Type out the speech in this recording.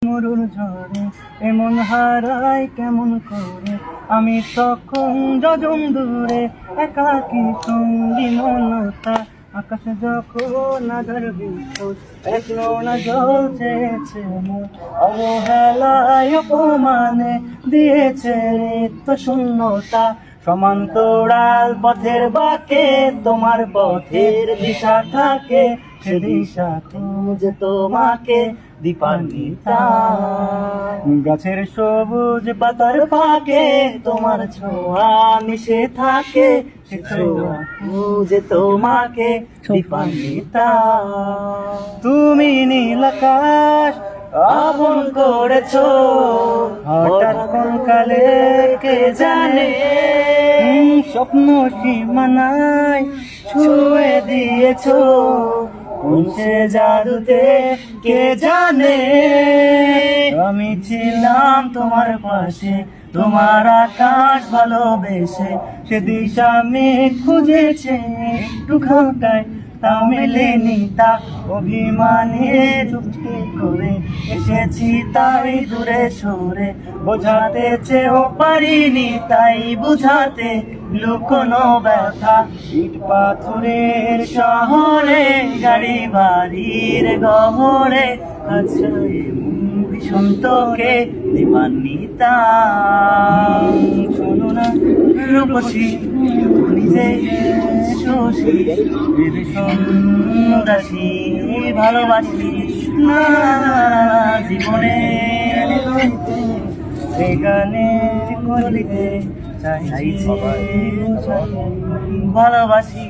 মরুর ঝড়ে এমন হারাই কেমন করে, আমি তখন যজন দূরে একাকী সঙ্গী মনতা। আকাশে যখন আধার বিদ্যুৎ এখনো না জ্বলছে মন, অবহেলায় অপমানে দিয়েছে নিত্য শূন্যতা। সমান্তরাল পথের বাঁকে তোমার পথের দিশা থাকে, সে দিশা খুঁজে তোমাকে দীপান্বিতা। গাছের সবুজ পাতার ফাঁকে তোমার ছোঁয়া মিশে থাকে, সে ছোঁয়া খুঁজে তোমাকে দীপান্বিতা। তুমি নীল আকাশ আপন করেছো হঠাৎ কোন কালে কে জানে, স্বপ্ন সীমানায় ছুঁয়ে দিয়েছো কোন সে জাদুতে কে জানে। আমি ছিলাম তোমার পাশে, তোমার আকাশ ভালোবেসে, সে দিশা আমি খুঁজেছে একটু খাটায় তা মেলেনি, তা অভিমানে চুপটি করে এসেছি তাই দূরে সরে। বোঝাতে চেয়েও পারিনি তাই বুঝাতে লুকোনো ব্যথা। ইট পাথরের শহরে গাড়ি বাড়ির গহরে আছে বিষন্তকে দীপান্বিতা। শোনো না রূপসী নিজে শোষী ভীষণ দাসী, ভালোবাসি না জীবনে সে গানের কলিতে চাই সবাই ভালোবাসি।